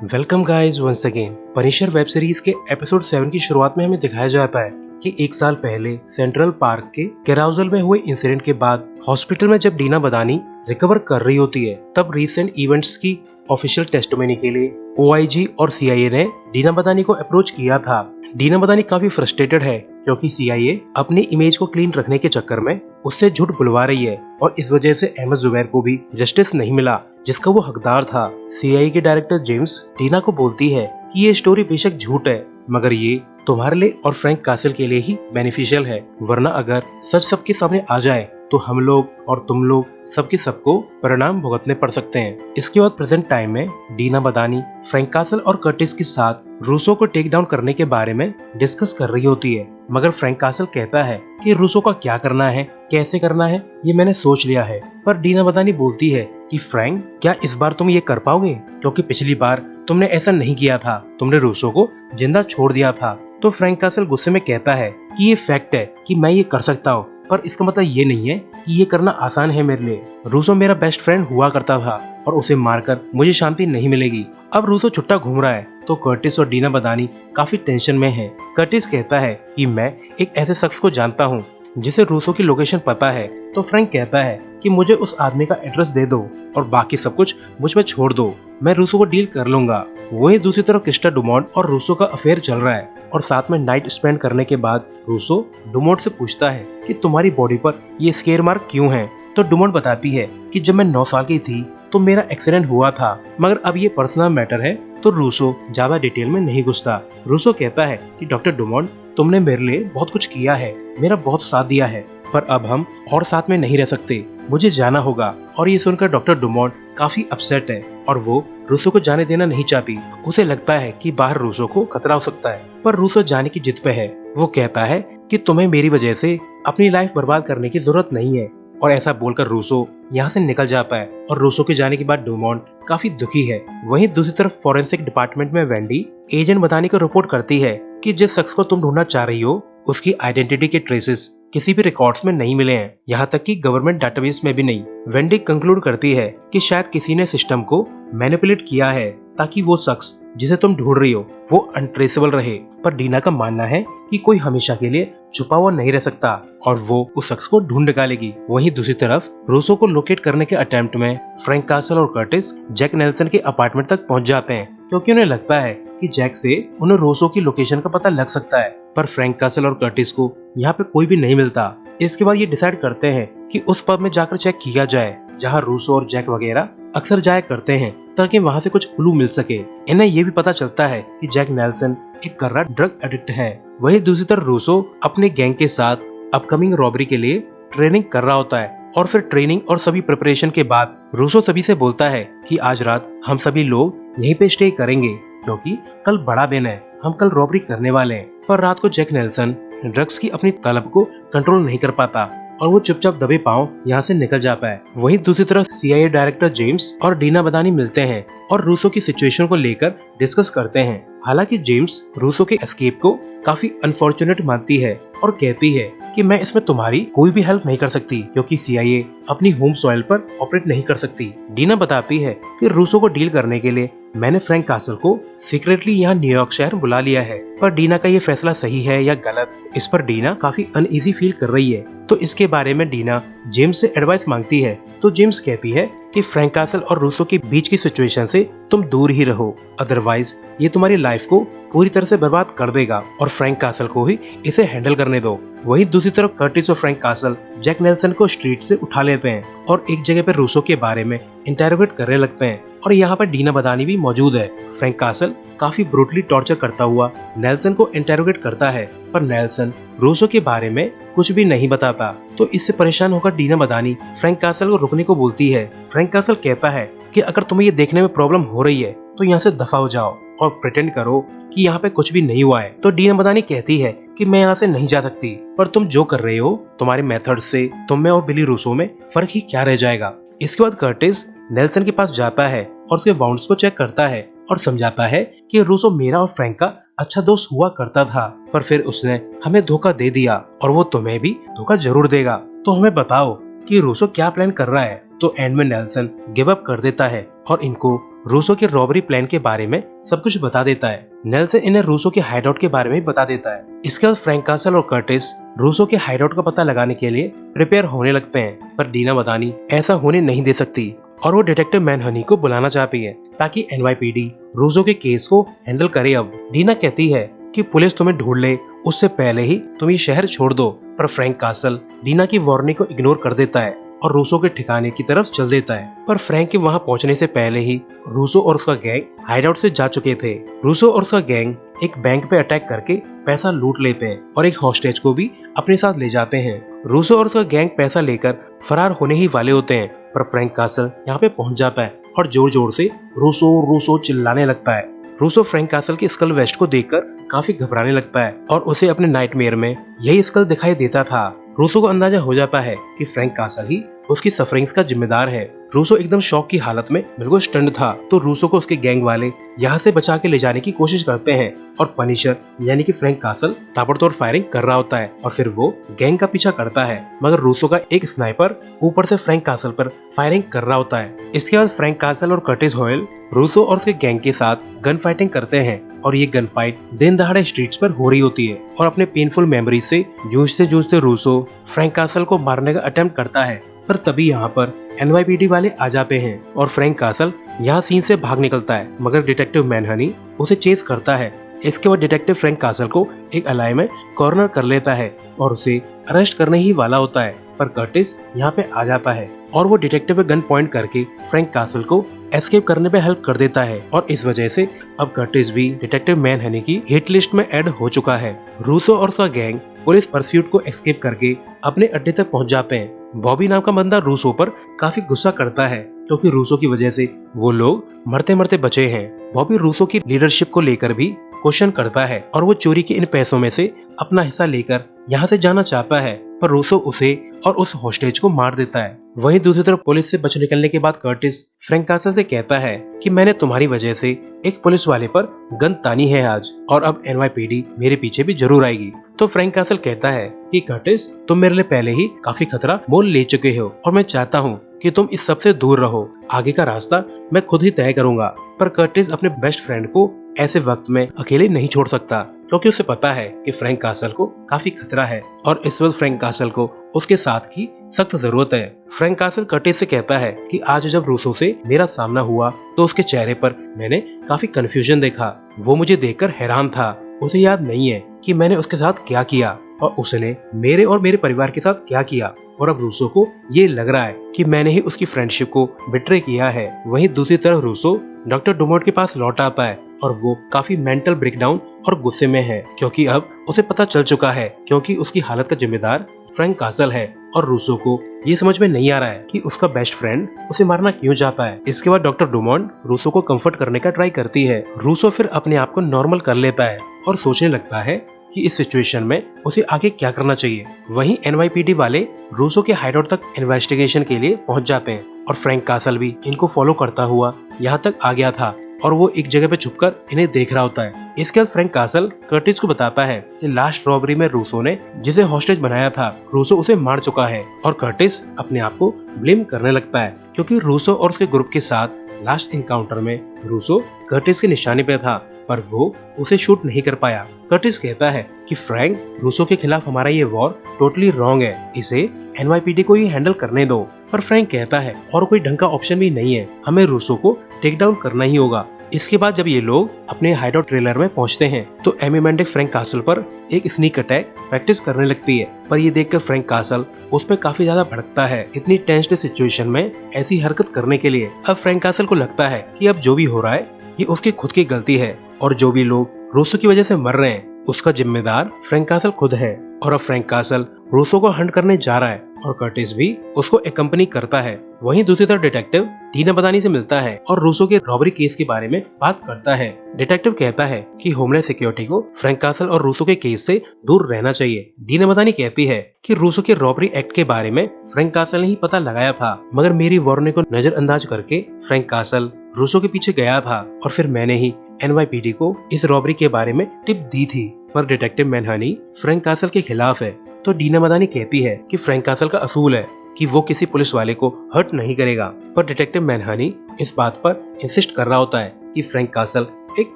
Welcome guys once again. Punisher web series के episode 7 की शुरुआत में हमें दिखाया जाता है कि एक साल पहले सेंट्रल पार्क के कैराउजल में हुए इंसिडेंट के बाद हॉस्पिटल में जब डीना बदानी रिकवर कर रही होती है, तब रिसेंट इवेंट्स की ऑफिशियल टेस्टिमनी के लिए ओआईजी और सीआईए ने डीना बदानी को अप्रोच किया था। डीना बदानी काफी फ्रस्ट्रेटेड है क्योंकि सीआईए अपनी इमेज को क्लीन रखने के चक्कर में उससे झूठ बुलवा रही है और इस वजह से अहमद जुबैर को भी जस्टिस नहीं मिला जिसका वो हकदार था। सीआईए के डायरेक्टर जेम्स डीना को बोलती है कि ये स्टोरी बेशक झूठ है, मगर ये तुम्हारे लिए और फ्रैंक कासल के लिए ही बेनिफिशियल है, वरना अगर सच सबके सामने आ जाए तो हम लोग और तुम लोग सबके सबको परिणाम भुगतने पड़ सकते हैं। इसके बाद प्रेजेंट टाइम में डीना बदानी फ्रैंक कासल और कर्टिस के साथ रूसो को टेक डाउन करने के बारे में डिस्कस कर रही होती है, मगर फ्रैंक कासल कहता है कि रूसो का क्या करना है, कैसे करना है, ये मैंने सोच लिया है। पर डीना बदानी बोलती है कि फ्रैंक, क्या इस बार तुम ये कर पाओगे, क्योंकि पिछली बार तुमने ऐसा नहीं किया था, तुमने रूसो को जिंदा छोड़ दिया था। तो फ्रैंक कासल गुस्से में कहता है कि ये फैक्ट है कि मैं ये कर सकता हूँ, पर इसका मतलब ये नहीं है कि ये करना आसान है मेरे लिए। रूसो मेरा बेस्ट फ्रेंड हुआ करता था और उसे मारकर मुझे शांति नहीं मिलेगी। अब रूसो छुट्टा घूम रहा है तो कर्टिस और डीना बदानी काफी टेंशन में है। कर्टिस कहता है कि मैं एक ऐसे शख्स को जानता हूँ जिसे रूसो की लोकेशन पता है। तो फ्रैंक कहता है कि मुझे उस आदमी का एड्रेस दे दो और बाकी सब कुछ मुझ पे छोड़ दो, मैं रूसो को डील कर लूंगा। वहीं दूसरी तरफ क्रिस्टा डुमोंट और रूसो का अफेयर चल रहा है और साथ में नाइट स्पेंड करने के बाद रूसो डुमोंट से पूछता है कि तुम्हारी बॉडी पर ये स्केर मार्क क्यों है। तो डुमोंट बताती है कि जब मैं 9 साल की थी तो मेरा एक्सीडेंट हुआ था, मगर अब ये पर्सनल मैटर है तो रूसो ज्यादा डिटेल में नहीं घुसता। रूसो कहता है कि डॉक्टर डुमोंट, तुमने मेरे लिए बहुत कुछ किया है, मेरा बहुत साथ दिया है, पर अब हम और साथ में नहीं रह सकते, मुझे जाना होगा। और ये सुनकर डॉक्टर डुमोंट काफी अपसेट है और वो रूसो को जाने देना नहीं चाहती। उसे लगता है कि बाहर रूसो को खतरा हो सकता है, पर रूसो जाने की जिद पे है। वो कहता है कि तुम्हें मेरी वजह से अपनी लाइफ बर्बाद करने की जरूरत नहीं है, और ऐसा बोलकर रूसो यहाँ से निकल जाता है। और रूसो के जाने के बाद डुमोंट काफी दुखी है। वहीं दूसरी तरफ फॉरेंसिक डिपार्टमेंट में वेंडी एजेंट बताने को रिपोर्ट करती है कि जिस शख्स को तुम ढूंढना चाह रही हो उसकी आइडेंटिटी के ट्रेसेस किसी भी रिकॉर्ड्स में नहीं मिले हैं, यहाँ तक कि गवर्नमेंट डाटाबेस में भी नहीं। वेंडी कंक्लूड करती है कि शायद किसी ने सिस्टम को मैनिपुलेट किया है ताकि वो शख्स जिसे तुम ढूंढ रही हो वो अनट्रेसेबल रहे। पर डीना का मानना है कि कोई हमेशा के लिए छुपा हुआ नहीं रह सकता और वो उस शख्स को ढूंढ निकालेगी। वहीं दूसरी तरफ रूसो को लोकेट करने के अटेम्प्ट में फ्रैंक कासल और कर्टिस जैक नेल्सन के अपार्टमेंट तक पहुंच जाते हैं, क्योंकि उन्हें लगता है कि जैक से उन्हें रूसो की लोकेशन का पता लग सकता है। पर फ्रैंक कासल और कर्टिस को यहाँ पे कोई भी नहीं मिलता। इसके बाद ये डिसाइड करते हैं कि उस पब में जाकर चेक किया जाए जहाँ रूसो और जैक वगैरह अक्सर जाया करते हैं, ताकि वहाँ से कुछ क्लू मिल सके। इन्हें ये भी पता चलता है कि जैक नेल्सन एक कर्रा ड्रग एडिक्ट है। वहीं दूसरी तरफ रूसो अपने गैंग के साथ अपकमिंग रॉबरी के लिए ट्रेनिंग कर रहा होता है और फिर ट्रेनिंग और सभी प्रिपरेशन के बाद रूसो सभी से बोलता है कि आज रात हम सभी लोग यहीं पे स्टे करेंगे क्योंकि कल बड़ा दिन है, हम कल रॉबरी करने वाले हैं। पर रात को जैक नेल्सन ड्रग्स की अपनी तलब को कंट्रोल नहीं कर पाता और वो चुपचाप दबे पांव यहाँ से निकल जाता है। वहीं दूसरी तरफ सीआईए डायरेक्टर जेम्स और डीना बदानी मिलते हैं और रूसो की सिचुएशन को लेकर डिस्कस करते हैं। हालांकि जेम्स रूसो के एस्केप को काफी अनफॉर्चुनेट मानती है और कहती है कि मैं इसमें तुम्हारी कोई भी हेल्प नहीं कर सकती क्योंकि सीआईए अपनी होम सॉइल पर ऑपरेट नहीं कर सकती। डीना बताती है कि रूसो को डील करने के लिए मैंने फ्रैंक कासल को सीक्रेटली यहाँ न्यूयॉर्क शहर बुला लिया है। पर डीना का ये फैसला सही है या गलत, इस पर डीना काफी अनईजी फील कर रही है। तो इसके बारे में डीना जेम्स से एडवाइस मांगती है। तो जेम्स कहती है कि फ्रैंक कासल और रूसो के बीच की सिचुएशन से तुम दूर ही रहो, अदरवाइज ये तुम्हारी लाइफ को पूरी तरह से बर्बाद कर देगा और फ्रैंक कासल को ही इसे हैंडल करने दो। वहीं दूसरी तरफ कर्टिस और फ्रैंक कासल जैक नेल्सन को स्ट्रीट से उठा लेते हैं और एक जगह पर रूसो के बारे में इंटेरोगेट करने लगते हैं और यहाँ पर डीना बदानी भी मौजूद है। फ्रैंक कासल काफी ब्रूटली टॉर्चर करता हुआ नेल्सन को इंटेरोगेट करता है, पर नेल्सन रूसो के बारे में कुछ भी नहीं बताता। तो इससे परेशान होकर डीना बदानी फ्रैंक कासल को रुकने को बोलती है। फ्रैंक कासल कहता है कि अगर तुम्हें ये देखने में प्रॉब्लम हो रही है तो यहाँ से दफा हो जाओ और प्रिटेंड करो कि यहाँ पे कुछ भी नहीं हुआ है। तो डीना बदानी कहती है कि मैं यहाँ से नहीं जा सकती, पर तुम जो कर रहे हो तुम्हारे मेथड से तुम में और बिली रूसो में फर्क ही क्या रह जाएगा। इसके बाद कर्टिस नेल्सन के पास जाता है और उसके वाउंड्स को चेक करता है और समझाता है कि रूसो मेरा और फ्रैंक का अच्छा दोस्त हुआ करता था, पर फिर उसने हमें धोखा दे दिया और वो तुम्हें भी धोखा जरूर देगा। तो हमें बताओ कि रूसो क्या प्लान कर रहा है। तो तो एंड में नेल्सन गिव अप कर देता है और इनको रूसो के रॉबरी प्लान के बारे में सब कुछ बता देता है। नेल्सन इन्हें रूसो के हाइडआउट के बारे में भी बता देता है। इसके बाद फ्रैंक कासल और कर्टिस रूसो के हाइडआउट का पता लगाने के लिए प्रिपेयर होने लगते हैं, पर डीना मदानी ऐसा होने नहीं दे सकती और वो डिटेक्टिव मैनहनी को बुलाना चाहती है ताकि एनवाईपीडी रूसो के केस को हैंडल करे। अब डीना कहती है कि पुलिस तुम्हें ढूंढ ले उससे पहले ही तुम ये शहर छोड़ दो, पर फ्रैंक कासल डीना की वार्निंग को इग्नोर कर देता है और रूसो के ठिकाने की तरफ चल देता है। पर फ्रैंक के वहां पहुंचने से पहले ही रूसो और उसका गैंग हाइडआउट से जा चुके थे। रूसो और उसका गैंग एक बैंक पे अटैक करके पैसा लूट लेते हैं और एक हॉस्टेज को भी अपने साथ ले जाते हैं। रूसो और उसका गैंग पैसा लेकर फरार होने ही वाले होते हैं, पर फ्रैंक कासल यहाँ पे पहुंच जाता है और जोर जोर से रूसो रूसो चिल्लाने लगता है। रूसो फ्रैंक कासल की स्कल वेस्ट को देखकर काफी घबराने लगता है और उसे अपने नाइटमेयर में यही स्कल दिखाई देता था। रूसो को अंदाजा हो जाता है कि फ्रैंक कासल ही उसकी सफरिंग्स का जिम्मेदार है। रूसो एकदम शॉक की हालत में बिल्कुल स्टन्ड था, तो रूसो को उसके गैंग वाले यहाँ से बचा के ले जाने की कोशिश करते हैं और पनिशर यानी कि फ्रैंक कासल ताबड़तोड़ फायरिंग कर रहा होता है और फिर वो गैंग का पीछा करता है, मगर रूसो का एक स्नाइपर ऊपर से फ्रैंक कासल पर फायरिंग कर रहा होता है। इसके बाद फ्रैंक कासल और कर्टिस होयल रूसो और उसके गैंग के साथ गन फाइटिंग करते हैं और ये गन फाइट दिन दहाड़े स्ट्रीट्स पर हो रही होती है और अपने पेनफुल मेमोरी से जूझते जूझते रूसो फ्रैंक कासल को मारने का अटेम्प्ट करता है। पर तभी यहाँ पर एनवाईपीडी वाले आ जाते हैं और फ्रैंक कासल यहाँ सीन से भाग निकलता है, मगर डिटेक्टिव मैनहनी उसे चेस करता है। इसके बाद डिटेक्टिव फ्रैंक कासल को एक अलाई में कॉर्नर कर लेता है और उसे अरेस्ट करने ही वाला होता है, पर कर्टिस यहाँ पे आ जाता है और वो डिटेक्टिव पे गन पॉइंट करके फ्रैंक कासल को एस्केप करने पे हेल्प कर देता है और इस वजह से अब कर्टिस भी डिटेक्टिव मैनहनी की हिट लिस्ट में ऐड हो चुका है। रूसो और उसका गैंग पुलिस परस्यूट को एस्केप करके अपने अड्डे तक पहुंच जाते हैं। बॉबी नाम का बंदा रूसो पर काफी गुस्सा करता है क्योंकि रूसो की वजह से वो लोग मरते मरते बचे हैं। बॉबी रूसो की लीडरशिप को लेकर भी क्वेश्चन करता है और वो चोरी के इन पैसों में से अपना हिस्सा लेकर यहाँ से जाना चाहता है, पर रूसो उसे और उस हॉस्टेज को मार देता है। वहीं दूसरी तरफ पुलिस से बच निकलने के बाद कर्टिस फ्रैंक कासल से कहता है कि मैंने तुम्हारी वजह से एक पुलिस वाले पर गन तानी है आज और अब एनवाईपीडी मेरे पीछे भी जरूर आएगी। तो फ्रैंक कासल कहता है कि कर्टिस तुम मेरे लिए पहले ही काफी खतरा मोल ले चुके हो और मैं चाहता हूँ कि तुम इस सब से दूर रहो, आगे का रास्ता मैं खुद ही तय करूंगा। पर कर्टिस अपने बेस्ट फ्रेंड को ऐसे वक्त में अकेले नहीं छोड़ सकता क्योंकि उसे पता है कि फ्रैंक कासल को काफी खतरा है और इस वक्त फ्रैंक कासल को उसके साथ की सख्त जरूरत है। फ्रैंक कासल कर्टिस से कहता है कि आज जब रूसो से मेरा सामना हुआ तो उसके चेहरे पर मैंने काफी कंफ्यूजन देखा। वो मुझे देखकर हैरान था, उसे याद नहीं है कि मैंने उसके साथ क्या किया और उसने मेरे और मेरे परिवार के साथ क्या किया, और अब रूसो को ये लग रहा है कि मैंने ही उसकी फ्रेंडशिप को बिट्रे किया है। वहीं दूसरी तरफ रूसो डॉक्टर डुमोट के पास लौट आता है और वो काफी मेंटल ब्रेकडाउन और गुस्से में है क्योंकि अब उसे पता चल चुका है क्योंकि उसकी हालत का जिम्मेदार फ्रैंक कासल है और रूसो को ये समझ में नहीं आ रहा है कि उसका बेस्ट फ्रेंड उसे मारना क्यों चाहता है। इसके बाद डॉक्टर डुमोंट रूसो को कंफर्ट करने का ट्राई करती है। रूसो फिर अपने आप को नॉर्मल कर लेता है और सोचने लगता है कि इस सिचुएशन में उसे आगे क्या करना चाहिए। वहीं एनवाईपीडी वाले रूसो के हाइडआउट तक इन्वेस्टिगेशन के लिए पहुंच जाते हैं और फ्रैंक कासल भी इनको फॉलो करता हुआ यहाँ तक आ गया था और वो एक जगह पे छुपकर इन्हें देख रहा होता है। इसके बाद फ्रैंक कासल कर्टिस को बताता है कि लास्ट रॉबरी में रूसो ने जिसे हॉस्टेज बनाया था रूसो उसे मार चुका है और कर्टिस अपने आप को ब्लेम करने लगता है क्योंकि रूसो और उसके ग्रुप के साथ लास्ट इनकाउंटर में रूसो कर्टिस के निशाने पे था पर वो उसे शूट नहीं कर पाया। कर्टिस कहता है कि फ्रैंक रूसो के खिलाफ हमारा ये वॉर टोटली रॉन्ग है, इसे एनवाईपीडी को ही हैंडल करने दो। पर फ्रैंक कहता है और कोई ढंग का ऑप्शन भी नहीं है, हमें रूसो को टेक डाउन करना ही होगा। इसके बाद जब ये लोग अपने हाइडआउट ट्रेलर में पहुंचते हैं तो एमी मेंडिक फ्रैंक कासल पर एक स्नीक अटैक प्रैक्टिस करने लगती है, पर ये देखकर फ्रैंक कासल उस पर काफी ज्यादा भड़कता है। इतनी टेंस्ड सिचुएशन में ऐसी हरकत करने के लिए अब फ्रैंक कासल को लगता है कि अब जो भी हो रहा है ये उसकी खुद की गलती है और जो भी लोग रूसो की वजह से मर रहे हैं उसका जिम्मेदार फ्रैंक कासल खुद है। और अब फ्रैंक कासल रूसो को हंट करने जा रहा है और कर्टिस भी उसको एकम्पनी करता है। वहीं दूसरी तरफ डिटेक्टिव डीना मदानी से मिलता है और रूसो के रॉबरी केस के बारे में बात करता है। डिटेक्टिव कहता है कि होमलैंड सिक्योरिटी को फ्रैंक कासल और रूसो के केस से दूर रहना चाहिए। डीना मदानी कहती है कि रूसो के रॉबरी एक्ट के बारे में फ्रैंक कासल ने ही पता लगाया था, मगर मेरी वार्निंग को नजरअंदाज करके फ्रैंक कासल रूसो के पीछे गया था और फिर मैंने ही एनवाईपीडी को इस रॉबरी के बारे में टिप दी थी। पर डिटेक्टिव मैनहनी फ्रैंक कासल के खिलाफ है, तो डीना मदानी कहती है कि फ्रैंक कासल का असूल है कि वो किसी पुलिस वाले को हर्ट नहीं करेगा, पर डिटेक्टिव मैनहनी इस बात पर इंसिस्ट कर रहा होता है कि फ्रैंक कासल एक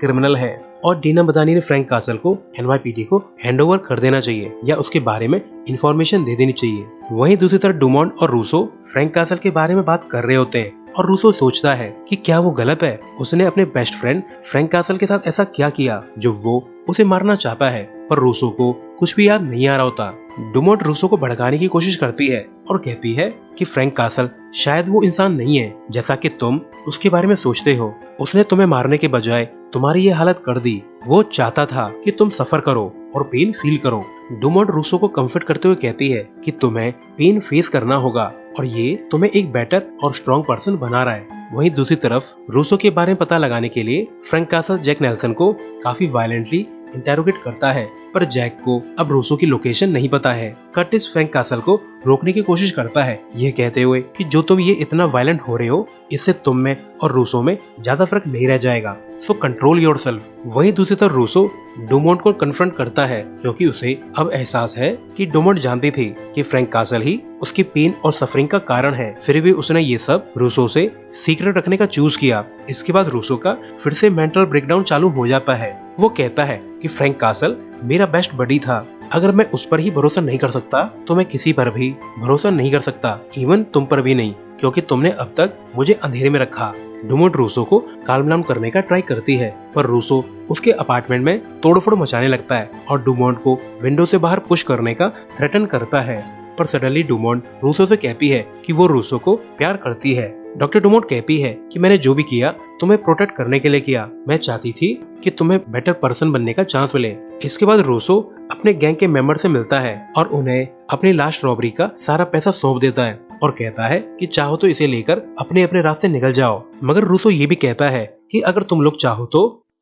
क्रिमिनल है और डीना बदानी ने फ्रैंक कासल को एनवाईपीडी को हैंडओवर कर देना चाहिए या उसके बारे में इंफॉर्मेशन दे देनी चाहिए। वहीं दूसरी तरफ डुमोंट और रूसो फ्रैंक कासल के बारे में बात कर रहे होते हैं और रूसो सोचता है कि क्या वो गलत है, उसने अपने बेस्ट फ्रेंड फ्रैंक कासल के साथ ऐसा क्या किया जो वो उसे मारना चाहता है, पर रूसो को कुछ भी याद नहीं आ रहा होता। डुमोंट रूसो को भड़काने की कोशिश करती है और कहती है कि फ्रैंक कासल शायद वो इंसान नहीं है जैसा कि तुम उसके बारे में सोचते हो। उसने तुम्हें मारने के बजाय तुम्हारी ये हालत कर दी। वो चाहता था कि तुम सफर करो और पेन फील करो। डुमोंट रूसो को कंफर्ट करते हुए कहती है कि तुम्हें पेन फेस करना होगा और ये तुम्हें एक बेटर और स्ट्रॉन्ग पर्सन बना रहा है। वहीं दूसरी तरफ रूसो के बारे में पता लगाने के लिए फ्रैंक कासल जैक नेल्सन को काफी वायलेंटली इंटेरोगेट करता है, पर जैक को अब रूसो की लोकेशन नहीं पता है। कर्टिस फ्रैंक कासल को रोकने की कोशिश करता है, ये कहते हुए कि जो तुम ये इतना वायलेंट हो रहे हो इससे तुम में और रूसो में ज्यादा फर्क नहीं रह जाएगा, सो कंट्रोल योरसेल्फ। वहीं दूसरी तरफ रूसो डुमोंट को कन्फ्रंट करता है क्योंकि उसे अब एहसास है कि डुमोंट जानती थी कि फ्रैंक कासल ही उसकी पेन और सफरिंग का कारण है, फिर भी उसने ये सब रूसो से सीक्रेट रखने का चूज किया। इसके बाद रूसो का फिर से मेंटल ब्रेकडाउन चालू हो जाता है। वो कहता है कि फ्रैंक कासल मेरा बेस्ट बडी था, अगर मैं उस पर ही भरोसा नहीं कर सकता तो मैं किसी पर भी भरोसा नहीं कर सकता, इवन तुम पर भी नहीं, क्योंकि तुमने अब तक मुझे अंधेरे में रखा। डुमोंट रूसो को काल्म डाउन करने का ट्राई करती है, पर रूसो उसके अपार्टमेंट में तोड़फोड़ मचाने लगता है और डुमोंट को विंडो से बाहर पुश करने का थ्रेटन करता है। पर सडनली डुमोंट रूसो से कहती है कि वो रूसो को प्यार करती है। डॉक्टर डुमोंट कहती है कि मैंने जो भी किया तुम्हें प्रोटेक्ट करने के लिए किया, मैं चाहती थी कि तुम्हें बेटर पर्सन बनने का चांस मिले। इसके बाद रूसो अपने गैंग के मेंबर से मिलता है और उन्हें अपनी लास्ट रॉबरी का सारा पैसा सौंप देता है और कहता है कि चाहो तो इसे लेकर अपने अपने रास्ते निकल जाओ। मगर रूसो ये भी कहता है कि अगर तुम लोग चाहो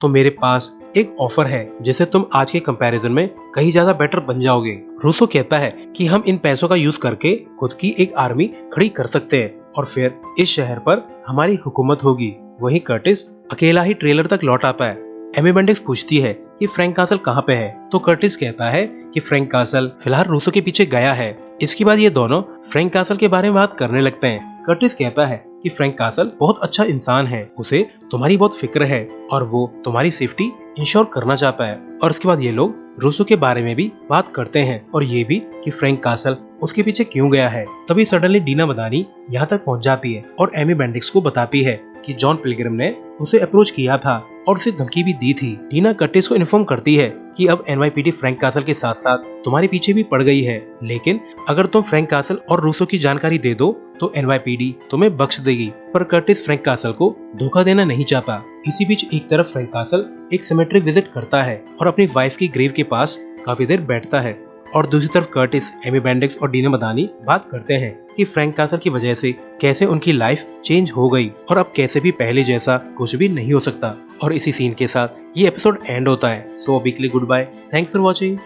तो मेरे पास एक ऑफर है जिससे तुम आज के कंपैरिजन में कहीं ज्यादा बेटर बन जाओगे। रूसो कहता है कि हम इन पैसों का यूज करके खुद की एक आर्मी खड़ी कर सकते हैं और फिर इस शहर पर हमारी हुकूमत होगी। वहीं कर्टिस अकेला ही ट्रेलर तक लौट आता है। एमी बेंडिक्स पूछती है कि फ्रैंक कासल कहाँ पे है, तो कर्टिस कहता है कि फ्रैंक कासल फिलहाल रूसो के पीछे गया है। इसके बाद ये दोनों फ्रैंक कासल के बारे में बात करने लगते हैं। कर्टिस कहता है कि फ्रैंक कासल बहुत अच्छा इंसान है, उसे तुम्हारी बहुत फिक्र है और वो तुम्हारी सेफ्टी इंश्योर करना चाहता है। और उसके बाद ये लोग रूसो के बारे में भी बात करते हैं और ये भी कि फ्रैंक कासल उसके पीछे क्यों गया है। तभी सडनली डीना बदानी यहाँ तक पहुँच जाती है और एमी बेंडिक्स को बताती है कि जॉन पिलग्रिम ने उसे अप्रोच किया था और उसे धमकी भी दी थी। डीना कर्टिस को इन्फॉर्म करती है कि अब एनवाईपीडी फ्रैंक कासल के साथ साथ तुम्हारे पीछे भी पड़ गई है, लेकिन अगर तुम फ्रैंक कासल और रूसो की जानकारी दे दो तो एनवाईपीडी तुम्हें बख्श देगी। पर कर्टिस फ्रैंक कासल को धोखा देना नहीं चाहता। इसी बीच एक तरफ फ्रैंक कासल एक सेमेट्री विजिट करता है और अपनी वाइफ की ग्रेव के पास काफी देर बैठता है और दूसरी तरफ कर्टिस, एमी बेंडिक्स और डीना बदानी बात करते हैं कि फ्रैंक कासल की वजह से कैसे उनकी लाइफ चेंज हो गई और अब कैसे भी पहले जैसा कुछ भी नहीं हो सकता। और इसी सीन के साथ ये एपिसोड एंड होता है। तो अभी के लिए good bye, thanks for watching.